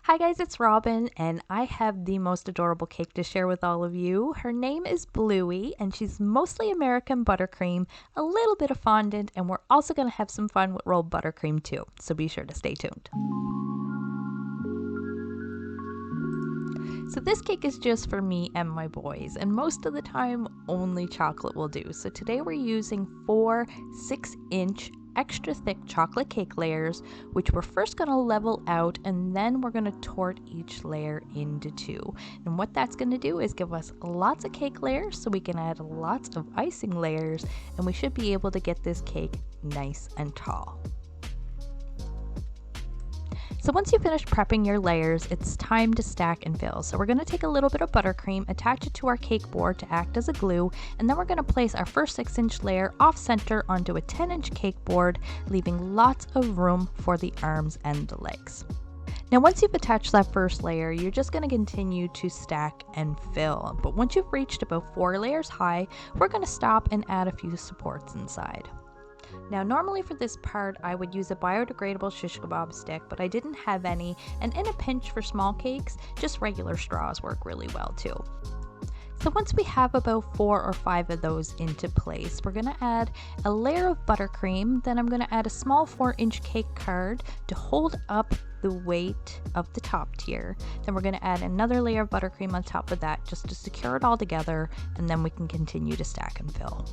Hi guys, it's Robyn, and I have the most adorable cake to share with all of you. Her name is Bluey, and she's mostly American buttercream, a little bit of fondant, and we're also going to have some fun with rolled buttercream too, so be sure to stay tuned. So this cake is just for me and my boys, and most of the time only chocolate will do. So today we're using 4 6-inch extra thick chocolate cake layers, which we're first going to level out, and then we're going to tort each layer into 2. And what that's going to do is give us lots of cake layers so we can add lots of icing layers, and we should be able to get this cake nice and tall. So once you finish prepping your layers, it's time to stack and fill. So we're going to take a little bit of buttercream, attach it to our cake board to act as a glue, and then we're going to place our first 6-inch layer off center onto a 10-inch cake board, leaving lots of room for the arms and the legs. Now once you've attached that first layer, you're just going to continue to stack and fill. But once you've reached about 4 layers high, we're going to stop and add a few supports inside. Now normally for this part I would use a biodegradable shish kebab stick, but I didn't have any, and in a pinch for small cakes, just regular straws work really well too. So once we have about 4 or 5 of those into place, we're going to add a layer of buttercream, then I'm going to add a small 4-inch cake card to hold up the weight of the top tier. Then we're going to add another layer of buttercream on top of that just to secure it all together, and then we can continue to stack and fill.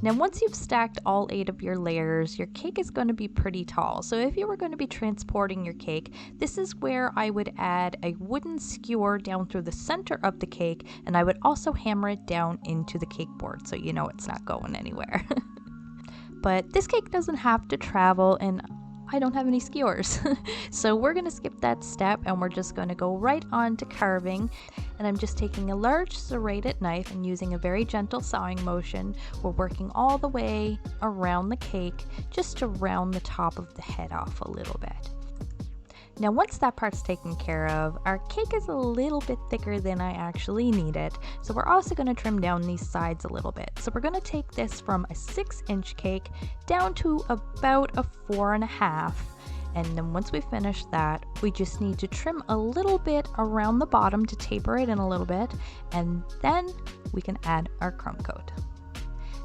Now once you've stacked all 8 of your layers, your cake is going to be pretty tall. So if you were going to be transporting your cake, this is where I would add a wooden skewer down through the center of the cake, and I would also hammer it down into the cake board so you know it's not going anywhere. But this cake doesn't have to travel, and I don't have any skewers. So we're going to skip that step and we're just going to go right on to carving. And I'm just taking a large serrated knife and using a very gentle sawing motion. We're working all the way around the cake just to round the top of the head off a little bit. Now once that part's taken care of, our cake is a little bit thicker than I actually need it, so we're also going to trim down these sides a little bit. So we're going to take this from a 6-inch cake down to about a 4.5, and then once we finish that, we just need to trim a little bit around the bottom to taper it in a little bit, and then we can add our crumb coat.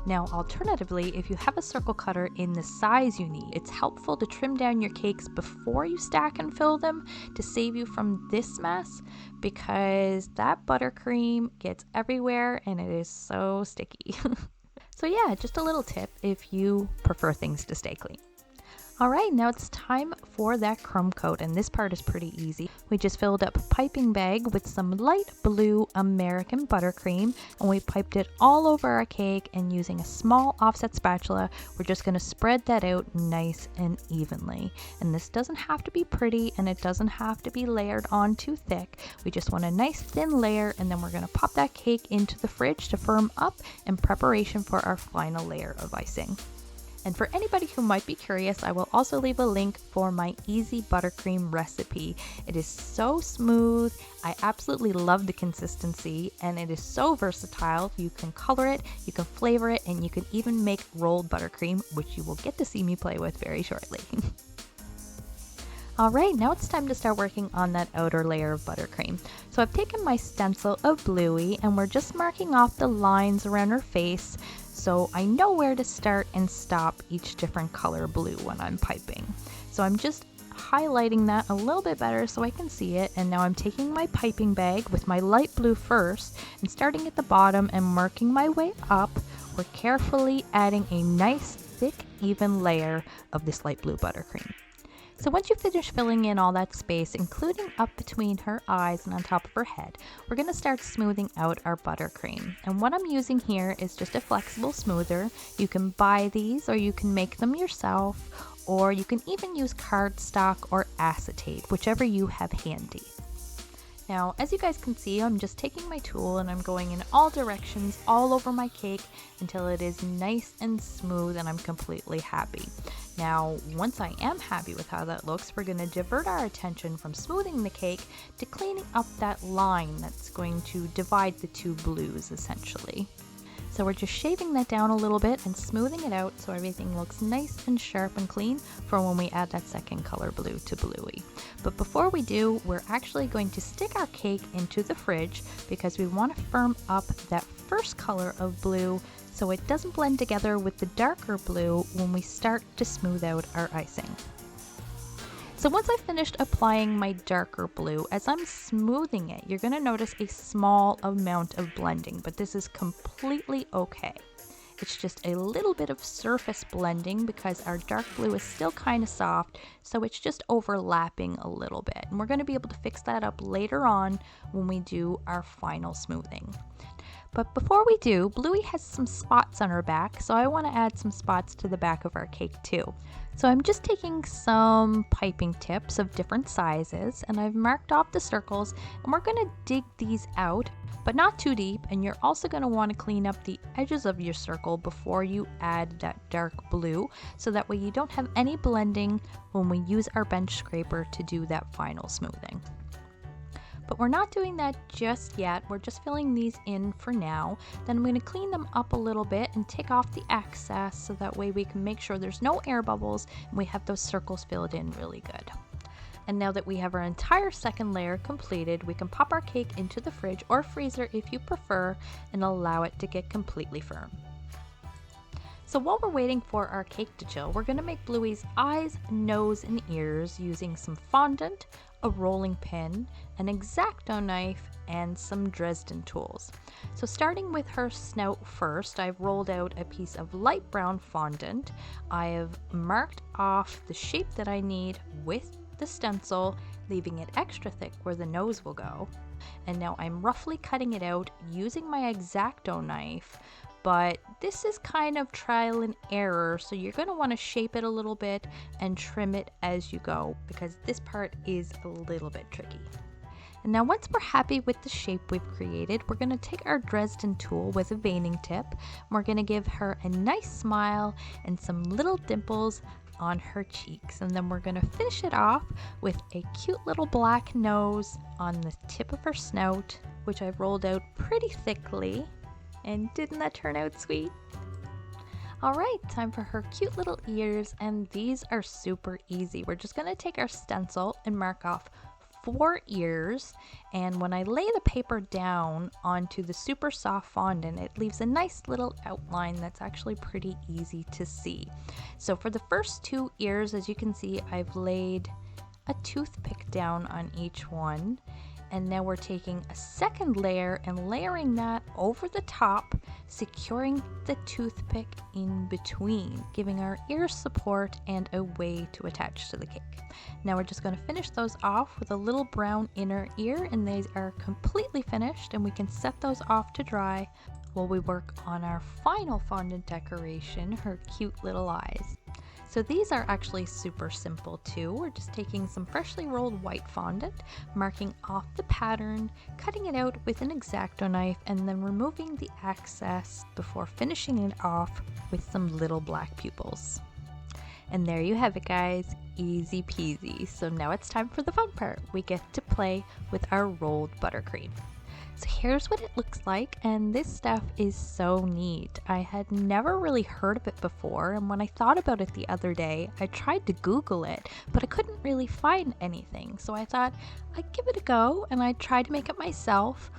Now alternatively, if you have a circle cutter in the size you need, it's helpful to trim down your cakes before you stack and fill them to save you from this mess, because that buttercream gets everywhere and it is so sticky. So yeah, just a little tip if you prefer things to stay clean. Alright, now it's time for that crumb coat, and this part is pretty easy. We just filled up a piping bag with some light blue American buttercream, and we piped it all over our cake, and using a small offset spatula, we're just going to spread that out nice and evenly. And this doesn't have to be pretty, and it doesn't have to be layered on too thick. We just want a nice thin layer, and then we're going to pop that cake into the fridge to firm up in preparation for our final layer of icing. And for anybody who might be curious, I will also leave a link for my easy buttercream recipe. It is so smooth. I absolutely love the consistency, and it is so versatile. You can color it, you can flavor it, and you can even make rolled buttercream, which you will get to see me play with very shortly. Alright, now it's time to start working on that outer layer of buttercream. So I've taken my stencil of Bluey, and we're just marking off the lines around her face, so I know where to start and stop each different color blue when I'm piping. So I'm just highlighting that a little bit better so I can see it, and now I'm taking my piping bag with my light blue first and starting at the bottom and marking my way up. We're carefully adding a nice thick even layer of this light blue buttercream. So once you finish filling in all that space, including up between her eyes and on top of her head, we're going to start smoothing out our buttercream. And what I'm using here is just a flexible smoother. You can buy these, or you can make them yourself, or you can even use cardstock or acetate, whichever you have handy. Now, as you guys can see, I'm just taking my tool and I'm going in all directions all over my cake until it is nice and smooth and I'm completely happy. Now, once I am happy with how that looks, we're going to divert our attention from smoothing the cake to cleaning up that line that's going to divide the 2 blues essentially. So we're just shaving that down a little bit and smoothing it out so everything looks nice and sharp and clean for when we add that second color blue to Bluey. But before we do, we're actually going to stick our cake into the fridge because we want to firm up that first color of blue so it doesn't blend together with the darker blue when we start to smooth out our icing. So once I've finished applying my darker blue, as I'm smoothing it, you're going to notice a small amount of blending, but this is completely okay. It's just a little bit of surface blending because our dark blue is still kind of soft, so it's just overlapping a little bit. And we're going to be able to fix that up later on when we do our final smoothing. But before we do, Bluey has some spots on her back, so I want to add some spots to the back of our cake too. So I'm just taking some piping tips of different sizes, and I've marked off the circles, and we're going to dig these out, but not too deep, and you're also going to want to clean up the edges of your circle before you add that dark blue, so that way you don't have any blending when we use our bench scraper to do that final smoothing. But we're not doing that just yet. We're just filling these in for now. Then I'm going to clean them up a little bit and take off the excess so that way we can make sure there's no air bubbles and we have those circles filled in really good. And now that we have our entire second layer completed, we can pop our cake into the fridge or freezer if you prefer and allow it to get completely firm. So while we're waiting for our cake to chill, we're going to make Bluey's eyes, nose, and ears using some fondant, a rolling pin, an X-Acto knife, and some Dresden tools. So starting with her snout first, I've rolled out a piece of light brown fondant. I have marked off the shape that I need with the stencil, leaving it extra thick where the nose will go. And now I'm roughly cutting it out using my X-Acto knife, but this is kind of trial and error, so you're going to want to shape it a little bit and trim it as you go because this part is a little bit tricky. And now once we're happy with the shape we've created, we're going to take our Dresden tool with a veining tip, and we're going to give her a nice smile and some little dimples on her cheeks, and then we're going to finish it off with a cute little black nose on the tip of her snout, which I've rolled out pretty thickly. And didn't that turn out sweet? Alright, time for her cute little ears, and these are super easy. We're just going to take our stencil and mark off 4 ears, and when I lay the paper down onto the super soft fondant, it leaves a nice little outline that's actually pretty easy to see. So for the first 2 ears, as you can see, I've laid a toothpick down on each one. And now we're taking a second layer and layering that over the top, securing the toothpick in between, giving our ears support and a way to attach to the cake. Now we're just going to finish those off with a little brown inner ear, and these are completely finished, and we can set those off to dry while we work on our final fondant decoration, her cute little eyes. So these are actually super simple too. We're just taking some freshly rolled white fondant, marking off the pattern, cutting it out with an X-Acto knife, and then removing the excess before finishing it off with some little black pupils. And there you have it, guys, easy peasy. So now it's time for the fun part. We get to play with our rolled buttercream. So here's what it looks like, and this stuff is so neat. I had never really heard of it before, and when I thought about it the other day, I tried to Google it, but I couldn't really find anything. So I thought I'd give it a go, and I tried to make it myself.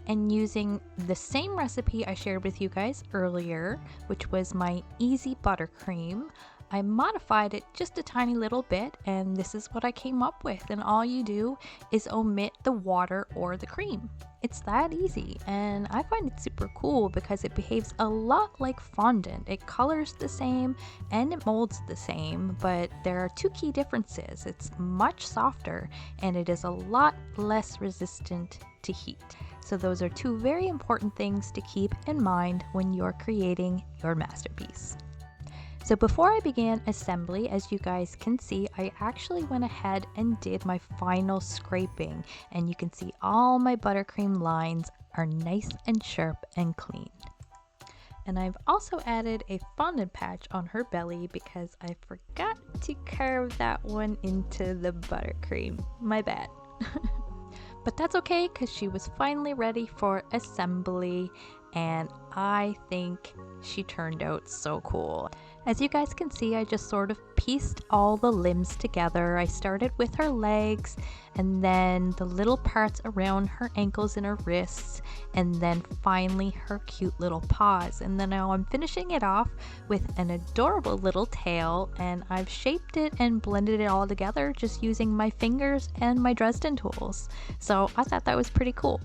And using the same recipe I shared with you guys earlier, which was my easy buttercream, I modified it just a tiny little bit, and this is what I came up with. And all you do is omit the water or the cream. It's that easy, and I find it super cool because it behaves a lot like fondant. It colors the same and it molds the same, but there are 2 key differences. It's much softer and it is a lot less resistant to heat. So those are 2 very important things to keep in mind when you're creating your masterpiece. So before I began assembly, as you guys can see, I actually went ahead and did my final scraping, and you can see all my buttercream lines are nice and sharp and clean. And I've also added a fondant patch on her belly because I forgot to carve that one into the buttercream. My bad. But that's okay because she was finally ready for assembly, and I think she turned out so cool. As you guys can see, I just sort of pieced all the limbs together. I started with her legs, and then the little parts around her ankles and her wrists, and then finally her cute little paws. And then now I'm finishing it off with an adorable little tail, and I've shaped it and blended it all together just using my fingers and my Dresden tools. So I thought that was pretty cool.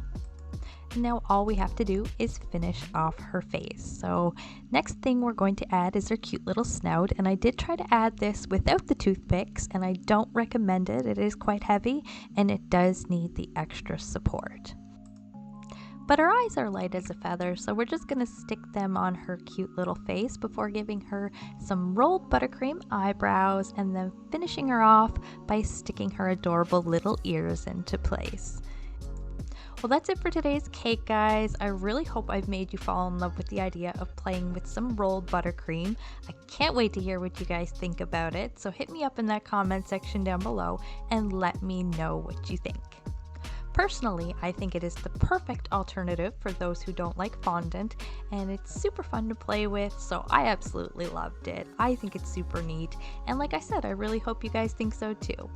Now all we have to do is finish off her face. So next thing we're going to add is her cute little snout, and I did try to add this without the toothpicks, and I don't recommend it. It is quite heavy and it does need the extra support. But her eyes are light as a feather, so we're just going to stick them on her cute little face before giving her some rolled buttercream eyebrows and then finishing her off by sticking her adorable little ears into place. Well, that's it for today's cake, guys. I really hope I've made you fall in love with the idea of playing with some rolled buttercream. I can't wait to hear what you guys think about it, so hit me up in that comment section down below and let me know what you think. Personally, I think it is the perfect alternative for those who don't like fondant, and it's super fun to play with, so I absolutely loved it. I think it's super neat, and like I said, I really hope you guys think so too.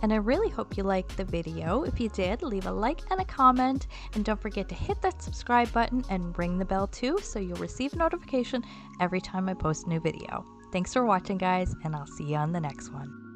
And I really hope you liked the video. If you did, leave a like and a comment, and don't forget to hit that subscribe button and ring the bell too, so you'll receive a notification every time I post a new video. Thanks for watching, guys, and I'll see you on the next one.